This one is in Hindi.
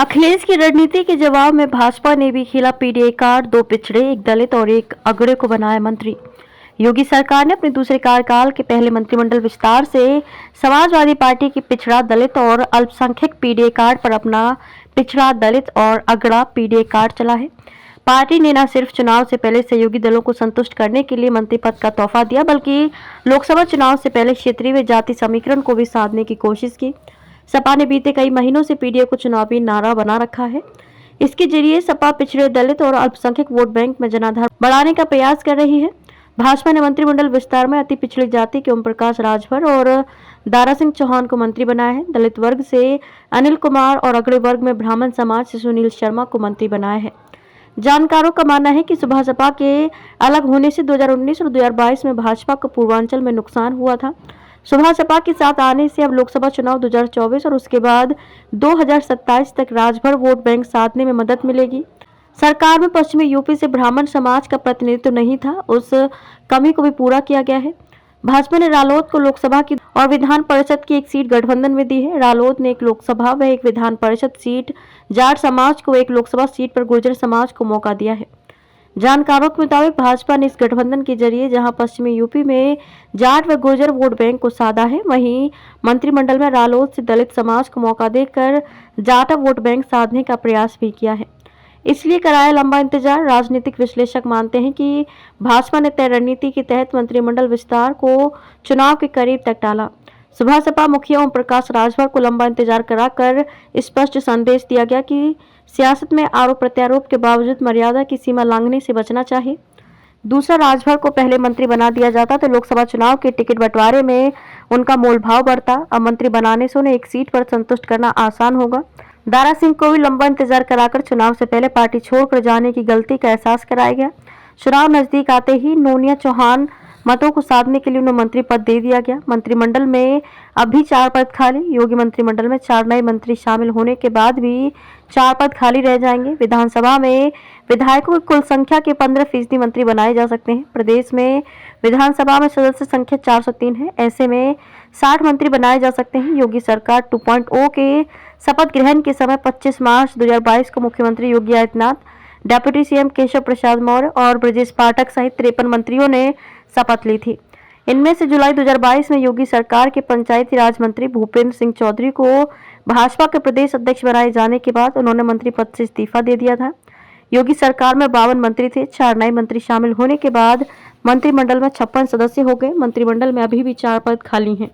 अखिलेश की रणनीति के जवाब में भाजपा ने भी खेला पीडीए कार्ड। 2 पिछड़े, एक दलित और एक अगड़े को बनाया मंत्री। योगी सरकार ने अपने दूसरे कार्यकाल के पहले मंत्रिमंडल विस्तार से समाजवादी पार्टी की पिछड़ा, दलित और अल्पसंख्यक पीडीए कार्ड पर अपना पिछड़ा, दलित और अगड़ा पीडीए कार्ड चला है। पार्टी ने न सिर्फ चुनाव से पहले सहयोगी दलों को संतुष्ट करने के लिए मंत्री पद का तोहफा दिया, बल्कि लोकसभा चुनाव से पहले क्षेत्रीय व जाति समीकरण को भी साधने की कोशिश की। सपा ने बीते कई महीनों से पीडीए को चुनावी नारा बना रखा है। इसके जरिए सपा पिछड़े, दलित और अल्पसंख्यक वोट बैंक में जनाधार बढ़ाने का प्रयास कर रही है। भाजपा ने मंत्रिमंडल विस्तार में अति पिछड़ी जाति के ओम प्रकाश राजभर और दारा सिंह चौहान को मंत्री बनाया है। दलित वर्ग से अनिल कुमार और अगड़े वर्ग में ब्राह्मण समाज से सुनील शर्मा को मंत्री बनाया है। जानकारों का मानना है कि सुबह सपा के अलग होने से 2019 और 2022 में भाजपा को पूर्वांचल में नुकसान हुआ था। सुबह सपा के साथ आने से अब लोकसभा चुनाव 2024 और उसके बाद 2027 तक राजभर वोट बैंक साधने में मदद मिलेगी। सरकार में पश्चिमी यूपी से ब्राह्मण समाज का प्रतिनिधित्व नहीं था, उस कमी को भी पूरा किया गया है। भाजपा ने रालोद को लोकसभा की और विधान परिषद की एक सीट गठबंधन में दी है। रालोद ने एक लोकसभा व एक विधान परिषद सीट, जाट समाज को एक लोकसभा सीट पर गुर्जर समाज को मौका दिया है। जानकारों के मुताबिक भाजपा ने इस गठबंधन के जरिए जहां पश्चिमी यूपी में जाट व गुर्जर वोट बैंक को साधा है, वहीं मंत्रिमंडल में रालोद से दलित समाज को मौका देकर जाटा वोट बैंक साधने का प्रयास भी किया है। इसलिए कराया लंबा इंतजार। राजनीतिक विश्लेषक मानते हैं कि भाजपा ने तय रणनीति के तहत मंत्रिमंडल विस्तार को चुनाव के करीब तक टाला। सुबह सपा मुखिया ओम प्रकाश राजभर को लंबा इंतजार कराकर स्पष्ट संदेश दिया गया कि सियासत में आरोप प्रत्यारोप के बावजूद मर्यादा की सीमा लांघने से बचना चाहिए। दूसरा, राजभर को पहले मंत्री बना दिया जाता तो लोकसभा चुनाव के टिकट बंटवारे में उनका मोल भाव बढ़ता। अब मंत्री बनाने से उन्हें एक सीट पर संतुष्ट करना आसान होगा। दारा सिंह को भी लंबा इंतजार कराकर चुनाव से पहले पार्टी छोड़कर जाने की गलती का एहसास कराया गया। चुनाव नजदीक आते ही नोनिया चौहान मतों को साधने के लिए उन्हें मंत्री पद दे दिया गया। मंत्रिमंडल में अब भी 4 पद खाली। योगी मंत्रिमंडल में 4 नए मंत्री शामिल होने के बाद भी 4 पद खाली रह जाएंगे। विधानसभा में विधायकों की कुल संख्या के 15% मंत्री बनाए जा सकते हैं। प्रदेश में विधानसभा में सदस्य संख्या 403 है। ऐसे में 60 मंत्री बनाए जा सकते हैं। योगी सरकार 2.0 के शपथ ग्रहण के समय 25 मार्च 2022 को मुख्यमंत्री योगी आदित्यनाथ, डेप्यूटी सीएम केशव प्रसाद मौर्य और ब्रजेश पाठक सहित 53 मंत्रियों ने शपथ ली थी। इनमें से जुलाई 2022 में योगी सरकार के पंचायती राज मंत्री भूपेंद्र सिंह चौधरी को भाजपा के प्रदेश अध्यक्ष बनाए जाने के बाद उन्होंने मंत्री पद से इस्तीफा दे दिया था। योगी सरकार में 52 मंत्री थे। 4 नए मंत्री शामिल होने के बाद मंत्रिमंडल में 56 सदस्य हो गए। मंत्रिमंडल में अभी भी 4 पद खाली हैं।